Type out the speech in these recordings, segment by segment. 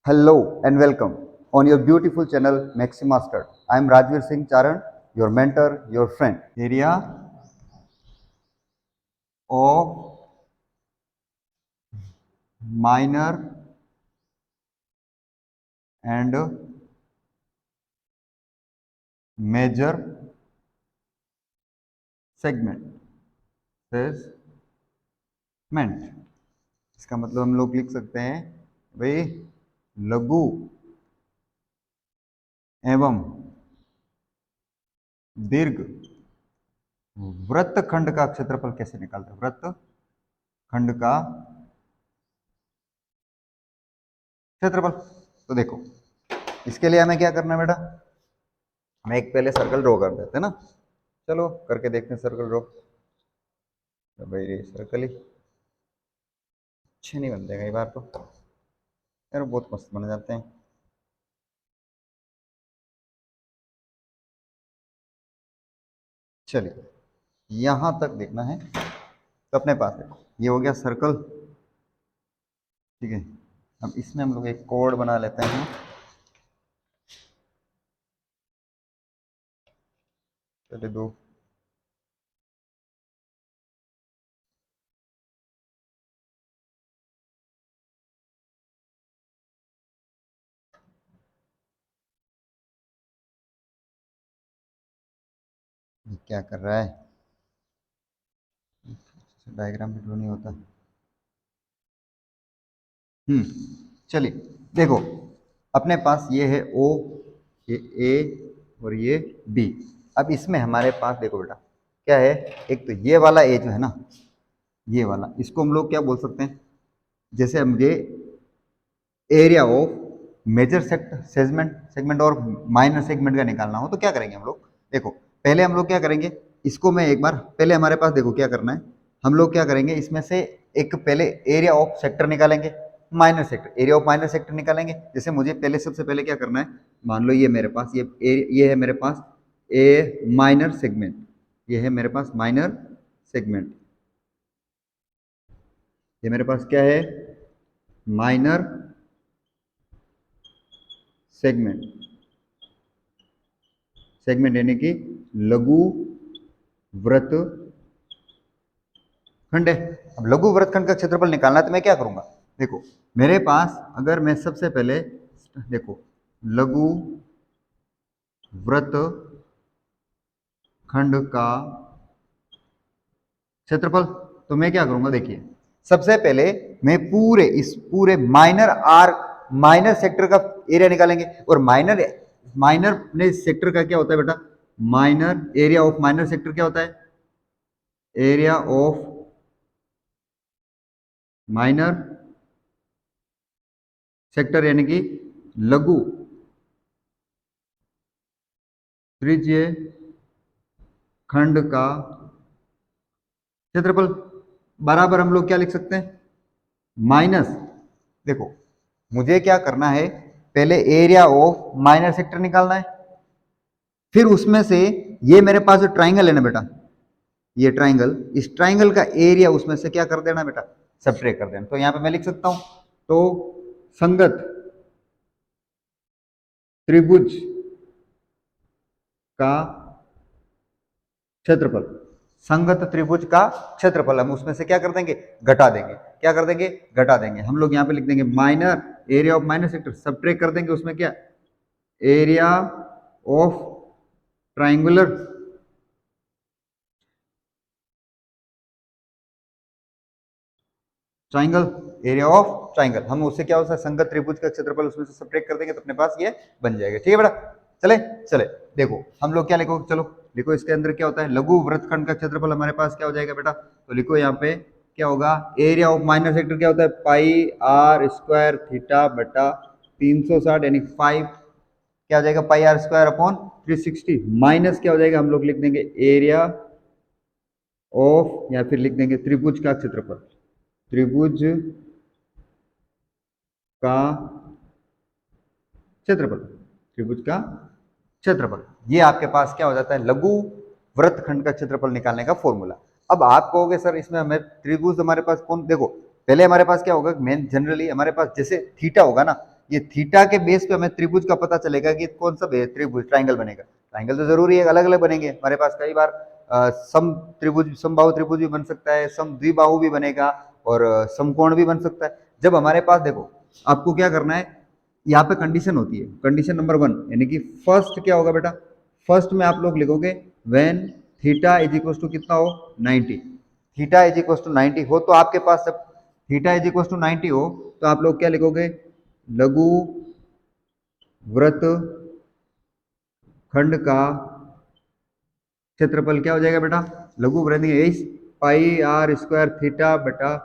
Hello and welcome on your beautiful channel Maximaster. I am Rajveer Singh Charan, your mentor, your friend. Area of minor and major segment. इसका मतलब हम लोग लिख सकते हैं भाई लघु एवं दीर्घ वृत्तखंड का क्षेत्रफल कैसे निकालते हैं। वृत्तखंड का क्षेत्रफल। तो देखो इसके लिए हमें क्या करना है बेटा, हमें एक पहले सर्कल ड्रॉ कर देते हैं ना। चलो करके देखते हैं सर्कल ड्रॉ। तो भाई सर्कल ही अच्छे नहीं बनते कई बार तो यार, बहुत मस्त बन जाते हैं। चलिए यहां तक देखना है तो अपने पास है ये हो गया सर्कल, ठीक है। अब इसमें हम लोग एक कोड बना लेते हैं। चलिए दो ये क्या कर रहा है, डायग्राम भी ड्रॉ नहीं होता। चलिए देखो अपने पास ये है ओ, ये ए और ये बी। अब इसमें हमारे पास देखो बेटा क्या है, एक तो ये वाला ए जो है ना, ये वाला इसको हम लोग क्या बोल सकते हैं, जैसे मुझे एरिया ऑफ मेजर सेगमेंट और माइनर सेगमेंट का निकालना हो तो क्या करेंगे हम लोग। देखो पहले हम लोग क्या करेंगे, इसको मैं एक बार पहले हमारे पास देखो क्या करना है, हम लोग क्या करेंगे इसमें से एक पहले एरिया ऑफ सेक्टर निकालेंगे, minor sector, area of minor sector निकालेंगे। जैसे मुझे पहले सबसे पहले क्या करना है, मान लो ये मेरे पास ये है मेरे पास ए माइनर सेगमेंट, ये है मेरे पास माइनर सेगमेंट, ये मेरे पास क्या है माइनर सेगमेंट, सेगमेंट यानी कि लघु वृत्त खंड है। अब लघु वृत्तखंड का क्षेत्रफल निकालना है तो मैं क्या करूंगा, देखो मेरे पास अगर मैं सबसे पहले देखो लघु वृत्त खंड का क्षेत्रफल, तो मैं क्या करूंगा, देखिए सबसे पहले मैं इस पूरे माइनर सेक्टर का एरिया निकालेंगे। और माइनर ने सेक्टर का क्या होता है बेटा, minor area of minor sector क्या होता है, एरिया ऑफ माइनर सेक्टर यानी कि लघु त्रिज्यीय खंड का क्षेत्रफल बराबर हम लोग क्या लिख सकते हैं, माइनस, देखो मुझे क्या करना है पहले एरिया ऑफ माइनर सेक्टर निकालना है, फिर उसमें से ये मेरे पास जो ट्राइंगल है ना बेटा, ये ट्राइंगल, इस ट्राइंगल का एरिया उसमें से क्या कर देना बेटा, सब्ट्रैक्ट कर देना। तो यहां पे मैं लिख सकता हूं तो संगत त्रिभुज का क्षेत्रफल, संगत त्रिभुज का क्षेत्रफल हम उसमें से क्या कर देंगे, घटा देंगे। क्या कर देंगे, घटा देंगे। हम लोग यहां पे लिख देंगे minor area of minor sector, subtract कर देंगे उसमें क्या, area of triangular triangle, area of triangle, हम उससे क्या होता है संगत त्रिभुज का क्षेत्रफल उसमें से सब्ट्रैक्ट कर देंगे तो अपने पास ये बन जाएगा। ठीक है बेटा, चले चले देखो हम लोग क्या लिखो, चलो लिखो इसके अंदर क्या होता है, लघु वृत्तखंड का क्षेत्रफल हमारे पास क्या हो जाएगा बेटा, तो लिखो यहाँ पे क्या होगा, एरिया ऑफ माइनर सेक्टर क्या होता है, पाई आर स्क्वायर थीटा बटा 360 यानी 5 क्या हो जाएगा, पाई आर स्क्वायर अपॉन 360 माइनस क्या हो जाएगा, हम लोग लिख देंगे एरिया ऑफ या फिर लिख देंगे त्रिभुज का क्षेत्रफल, त्रिभुज का क्षेत्रफल, त्रिभुज का क्षेत्रफल। ये आपके पास क्या हो जाता है, लघु वृत्तखंड का क्षेत्रफल निकालने का फॉर्मूला। अब आप कहोगे सर इसमें हमें त्रिभुज हमारे पास कौन, देखो पहले हमारे पास क्या होगा, मेन जनरली हमारे पास जैसे थीटा होगा ना, ये थीटा के बेस पे हमें त्रिभुज का पता चलेगा कि कौन सा त्रिभुज ट्राइंगल बनेगा। ट्राइंगल तो जरूरी है, अलग अलग बनेंगे हमारे पास। कई बार सम त्रिभुज, समबाहु त्रिभुज भी बन सकता है, सम द्विबाहु भी बनेगा और समकोण भी बन सकता है। जब हमारे पास देखो, आपको क्या करना है, यहाँ पे कंडीशन होती है, कंडीशन नंबर 1, यानी कि फर्स्ट क्या होगा बेटा, फर्स्ट में आप लोग लिखोगे when theta is equal to कितना हो 90, थीटा इज इक्वल टू 90 हो तो आपके पास, जब थीटा इज इक्वल टू 90 हो तो आप लोग क्या लिखोगे, लघु वृत्त खंड का क्षेत्रफल क्या हो जाएगा बेटा, लघु वृत्त पाई आर स्क्वायर थीटा बटा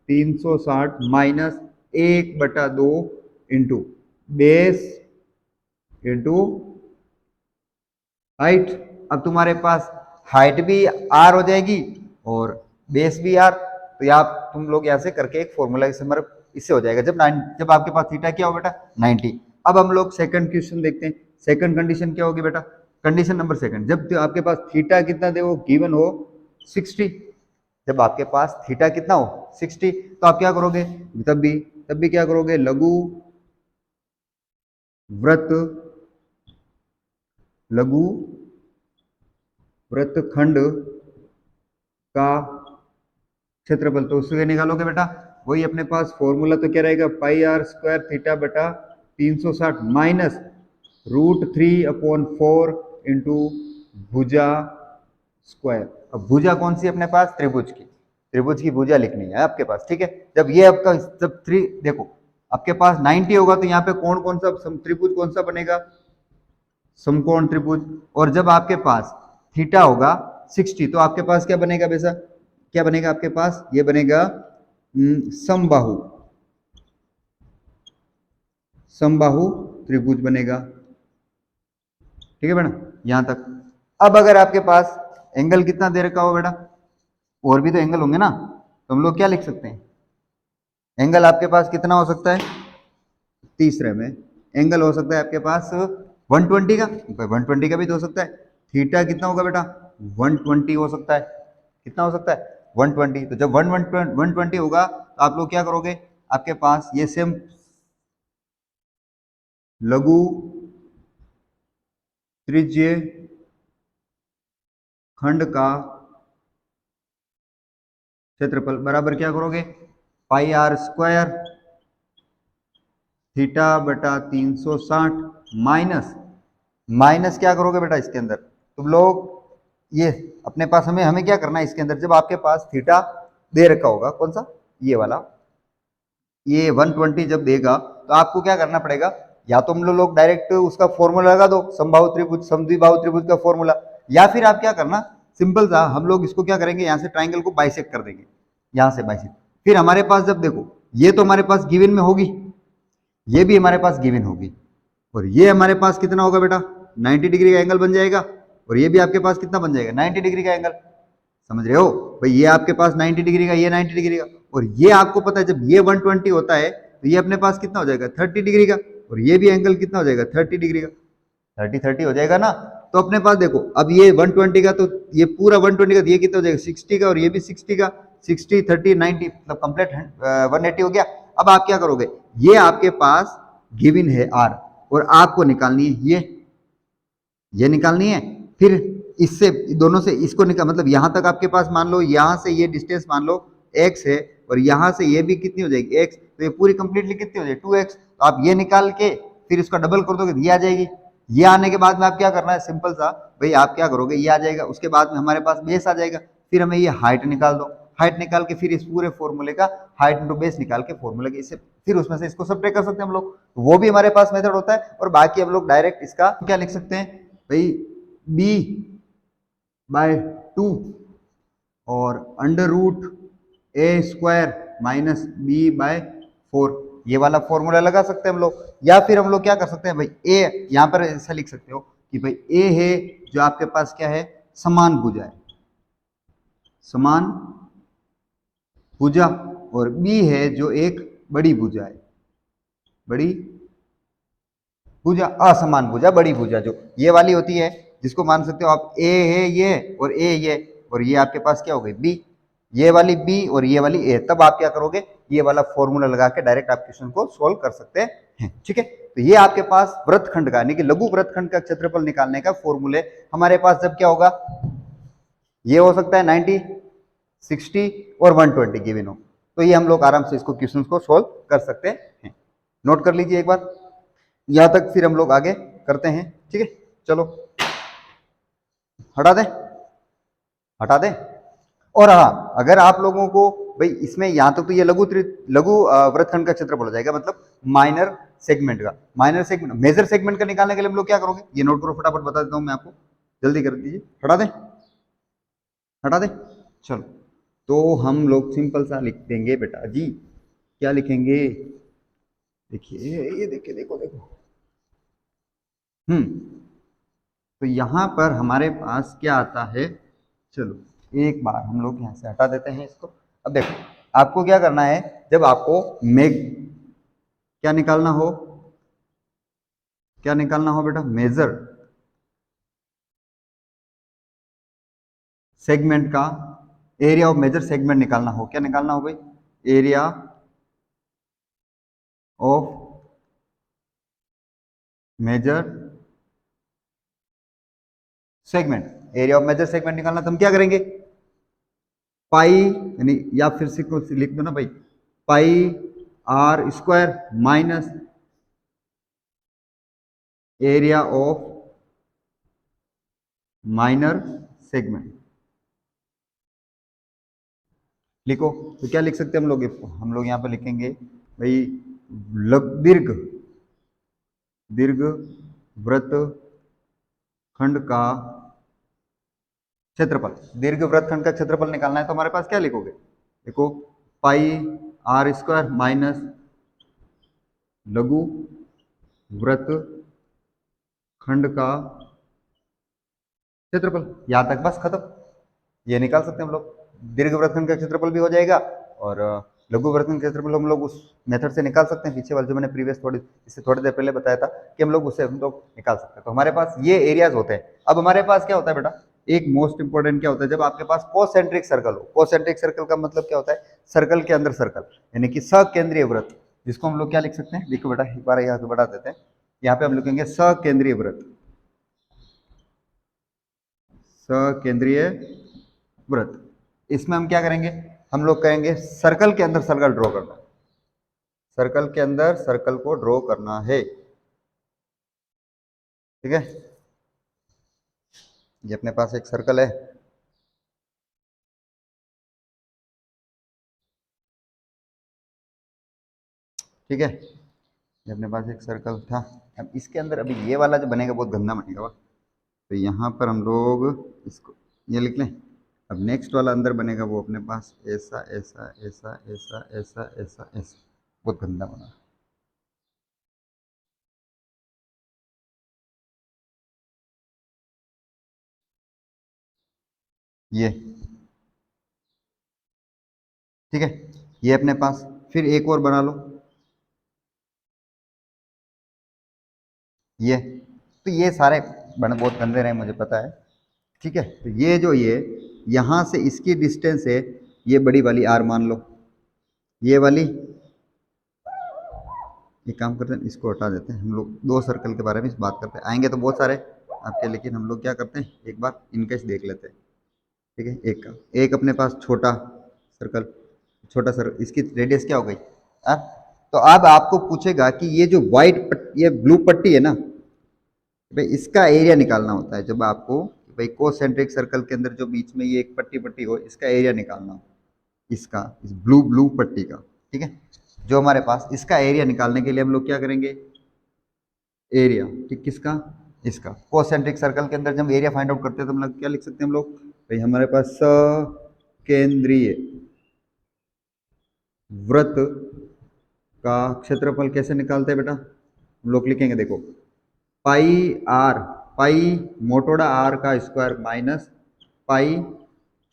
360 minus 1/2 into base into height. अब तुम्हारे पास हाइट भी आर हो जाएगी और बेस भी आर, तो या तुम लोग यहाँ से करके एक फॉर्मूला इससे हो जाएगा। जब आपके पास थीटा क्या हो बेटा 90। अब हम लोग सेकंड क्वेश्चन देखते हैं। सेकंड कंडीशन क्या होगी बेटा, कंडीशन नंबर सेकंड, जब आपके पास थीटा कितना दे, वो गिवन हो 60, जब आपके पास थीटा कितना हो 60, तो आप क्या करोगे, तब भी क्या करोगे, लघु वृत्तखंड का क्षेत्रफल, तो उससे निकालोगे बेटा, वही अपने पास फॉर्मूला तो क्या रहेगा, पाई आर स्क्वायर थीटा बटा 360 माइनस √3/4 इंटू भुजा स्क्वायर। अब भुजा कौन सी अपने पास, त्रिभुज की भुजा लिखनी है आपके पास, ठीक है। जब ये आपका, जब 3 देखो आपके पास 90 होगा तो यहाँ पे कौन सा त्रिभुज कौन सा बनेगा, समकोण त्रिभुज। और जब आपके पास थीटा होगा 60 तो आपके पास क्या बनेगा वैसा, क्या बनेगा आपके पास, ये बनेगा समबाहु त्रिभुज बनेगा, ठीक है बेटा, यहां तक। अब अगर आपके पास एंगल कितना दे रखा हो बेटा, और भी तो एंगल होंगे ना, तो हम लोग क्या लिख सकते हैं, एंगल आपके पास कितना हो सकता है, तीसरे में एंगल हो सकता है आपके पास 120 का, 120 का भी तो हो सकता है। थीटा कितना होगा बेटा, 120 हो सकता है, कितना हो सकता है 120। तो जब 120 होगा तो आप लोग क्या करोगे, आपके पास ये सेम लघु त्रिज्य खंड का क्षेत्रफल बराबर क्या करोगे, पाई आर स्क्वायर थीटा बटा 360 माइनस क्या करोगे बेटा, इसके अंदर तुम लोग ये अपने पास, हमें क्या करना है इसके अंदर, जब आपके पास थीटा दे रखा होगा कौन सा, ये वाला, ये 120 जब देगा तो आपको क्या करना पड़ेगा, या तो हम लोग डायरेक्ट उसका फॉर्मूला लगा दो, समबाहु त्रिभुज समद्विबाहु त्रिभुज का फॉर्मूला, या फिर आप क्या करना, सिंपल सा हम लोग इसको क्या करेंगे, यहाँ से ट्राइंगल को बाइसेक्ट कर देंगे, यहाँ से बाइसेक्ट। फिर हमारे पास जब देखो, ये तो हमारे पास गिवन में होगी, ये भी हमारे पास गिवन होगी, और ये हमारे पास कितना होगा बेटा 90 डिग्री का एंगल बन जाएगा, और ये भी आपके पास कितना बन जाएगा 90 डिग्री का एंगल, समझ रहे हो भाई, ये आपके पास 90 डिग्री का, ये 90 डिग्री का, और ये आपको पता है जब ये 120 होता है तो ये अपने पास कितना हो जाएगा 30 डिग्री का, और ये भी एंगल कितना हो जाएगा 30 डिग्री का, 30 हो जाएगा ना। तो अपने पास देखो, अब ये 120 का, तो ये पूरा 120 का, ये कितना हो जाएगा 60 का, और ये भी 60 का, 60 30 90 मतलब कंप्लीट 180 हो गया। अब आप क्या करोगे, ये आपके पास गिवन है आर, और आपको निकालनी है ये निकालनी है, फिर इससे दोनों से इसको निकाल, मतलब यहां तक आपके पास मान लो, यहां से ये डिस्टेंस मान लो x है, और यहां से ये भी कितनी हो जाएगी x, तो ये पूरी कंप्लीटली कितनी हो जाएगी 2x। तो आप ये निकाल के फिर इसका डबल कर दोगे, ये आ जाएगी। ये आने के बाद में आप क्या करना है, सिंपल सा भाई आप क्या करोगे, ये आ जाएगा, उसके बाद में हमारे पास बेस आ जाएगा, फिर हमें ये हाइट निकाल दो, हाइट निकाल के फिर इस पूरे फॉर्मूले का हाइट इंटू बेस निकाल के फॉर्मूले के, इससे फिर उसमें से इसको सब्ट्रैक्ट कर सकते हैं हम लोग, वो भी हमारे पास मेथड होता है। और बाकी हम लोग डायरेक्ट इसका क्या लिख सकते हैं भाई, b/2 और √a² माइनस b/4, ये वाला फॉर्मूला लगा सकते हैं हम लोग। या फिर हम लोग क्या कर सकते हैं भाई, a यहां पर ऐसा लिख सकते हो कि भाई a है जो आपके पास क्या है, समान भुजा है, समान भुजा, और b है जो एक बड़ी भुजा है, बड़ी भुजा, असमान भुजा, बड़ी भुजा जो ये वाली होती है, जिसको मान सकते हो आप a है ये, और a ये, और ये आपके पास क्या हो गई b, ये वाली b और ये वाली a। तब आप क्या करोगे, ये वाला फॉर्मूला लगा के डायरेक्ट आप क्वेश्चन को सोल्व कर सकते हैं। हैं, ठीक है। तो ये आपके पास वृत्तखंड का यानी कि लघु वृत्तखंड का क्षेत्रफल निकालने का फॉर्मूले हमारे पास जब क्या होगा, ये हो सकता है 90, 60 और 120 गिवन हो, तो ये हम लोग आराम से इसको क्वेश्चंस को सोल्व कर सकते हैं। नोट कर लीजिए एक बार, यहां तक फिर हम लोग आगे करते हैं, ठीक है। चलो हटा दें, हटा दें। और हाँ, अगर आप लोगों को भाई इसमें यहां तक तो ये लघु वृत्तखंड का क्षेत्रफल हो जाएगा, मतलब माइनर सेगमेंट का, माइनर सेगमेंट मेजर सेगमेंट का निकालने के लिए हम लोग क्या करोगे, ये नोट करो फटाफट, बता देता हूं मैं आपको, जल्दी कर दीजिए। हटा दें, हटा दें। चलो तो हम लोग सिंपल सा लिख देंगे बेटा जी, क्या लिखेंगे, देखिए ये देखिए, देखो देखो, तो यहां पर हमारे पास क्या आता है, चलो एक बार हम लोग यहां से हटा देते हैं इसको। अब देखो आपको क्या करना है, जब आपको मेग क्या निकालना हो, क्या निकालना हो बेटा, मेजर सेगमेंट का, एरिया ऑफ मेजर सेगमेंट निकालना हो, क्या निकालना हो भाई, area of major segment, area of major segment निकालना, तो हम क्या करेंगे, पाई यानी, या फिर से कुछ लिख दो ना भाई, pi R square minus area of minor segment, लिखो। तो क्या लिख सकते हैं हम लोग यहाँ पर लिखेंगे भाई, दीर्घ दीर्घ वृत्त खंड का क्षेत्रफल, दीर्घ वृत्तखंड का क्षेत्रफल निकालना है, तो हमारे पास क्या लिखोगे, देखो पाई आर स्क्वायर माइनस लघु वृत्त खंड का क्षेत्रफल, यहां तक बस खत्म, ये निकाल सकते हैं हम लोग, दीर्घ वृत्तखंड का क्षेत्रफल भी हो जाएगा और लघु वृत्तखंड का क्षेत्रफल हम लोग उस मेथड से निकाल सकते हैं, पीछे वाले जो मैंने प्रीवियस इससे थोड़ी देर पहले बताया था कि हम लोग उससे हम लोग निकाल सकते हैं। तो हमारे पास ये एरियाज होते हैं। अब हमारे पास क्या होता है बेटा, एक मोस्ट इंपॉर्टेंट क्या होता है, जब आपके पास कोसेंट्रिक सर्कल हो, कोसेंट्रिक सर्कल का मतलब क्या होता है, सर्कल के अंदर सर्कल, यानी कि सकेंद्रीय वृत्त, जिसको हम लोग क्या लिख सकते हैं, देखो बेटा एक बार यहाँ पे बढ़ा देते हैं, यहाँ पे हम लिखेंगे सकेंद्रीय वृत्त, सकेंद्रीय वृत्त। इसमें हम क्या करेंगे, हम लोग कहेंगे सर्कल के अंदर सर्कल ड्रॉ करना, सर्कल के अंदर सर्कल को ड्रॉ करना है, ठीक है। ये अपने पास एक सर्कल है, ठीक है, ये अपने पास एक सर्कल था। अब इसके अंदर अभी ये वाला जो बनेगा बहुत गंदा बनेगा, तो यहाँ पर हम लोग इसको ये लिख लें। अब नेक्स्ट वाला अंदर बनेगा वो अपने पास ऐसा ऐसा ऐसा ऐसा ऐसा ऐसा ऐसा, बहुत गंदा बना, ये ठीक है, ये अपने पास, फिर एक और बना लो, ये, तो ये सारे बने बहुत गंदे रहे मुझे पता है, ठीक है। तो ये जो ये यहाँ से इसकी डिस्टेंस है, ये बड़ी वाली आर मान लो, ये वाली, ये काम करते हैं इसको हटा देते हैं, हम लोग दो सर्कल के बारे में बात करते हैं, आएंगे तो बहुत सारे आपके, लेकिन हम लोग क्या करते हैं एक बार इनकेस देख लेते हैं, ठीक है। एक का एक अपने पास छोटा सर्कल, छोटा सर्कल, इसकी रेडियस क्या हो गई, हाँ। तो अब आपको पूछेगा कि ये जो ये ब्लू पट्टी है ना भाई, इसका एरिया निकालना होता है, जब आपको भाई कोसेंट्रिक सर्कल के अंदर जो बीच में ये एक पट्टी पट्टी हो, इसका एरिया निकालना हो, इसका, इस ब्लू ब्लू पट्टी का, ठीक है। जो हमारे पास इसका एरिया निकालने के लिए हम लोग क्या करेंगे, एरिया, ठीक, किसका, इसका, कोसेंट्रिक सर्कल के अंदर जब एरिया फाइंड आउट करते हैं तो हम लोग क्या लिख सकते हैं, हम लोग भाई हमारे पास सकेंद्रीय वृत्त का क्षेत्रफल कैसे निकालते हैं बेटा, हम लोग लिखेंगे देखो, पाई आर, पाई मोटोड़ा आर का स्क्वायर माइनस पाई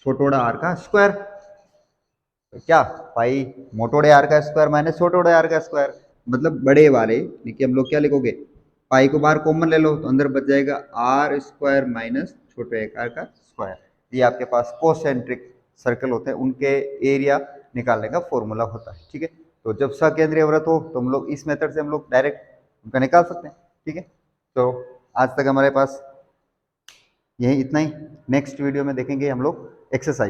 छोटोड़ा आर का स्क्वायर, तो क्या, पाई मोटोड़े आर का स्क्वायर माइनस छोटोड़े आर का स्क्वायर, मतलब बड़े वाले, देखिए हम लोग क्या लिखोगे, पाई को बाहर कॉमन ले लो तो अंदर बच जाएगा आर स्क्वायर माइनस छोटे आर का स्क्वायर। ये आपके पास कोसेंट्रिक सर्कल होते हैं, उनके एरिया निकालने का फॉर्मूला होता है, ठीक है। तो जब सकेंद्रीय वृत्त हो तो हम लोग इस मेथड से हम लोग डायरेक्ट उनका निकाल सकते हैं। ठीक है, तो आज तक हमारे पास यही इतना ही। नेक्स्ट वीडियो में देखेंगे हम लोग एक्सरसाइज।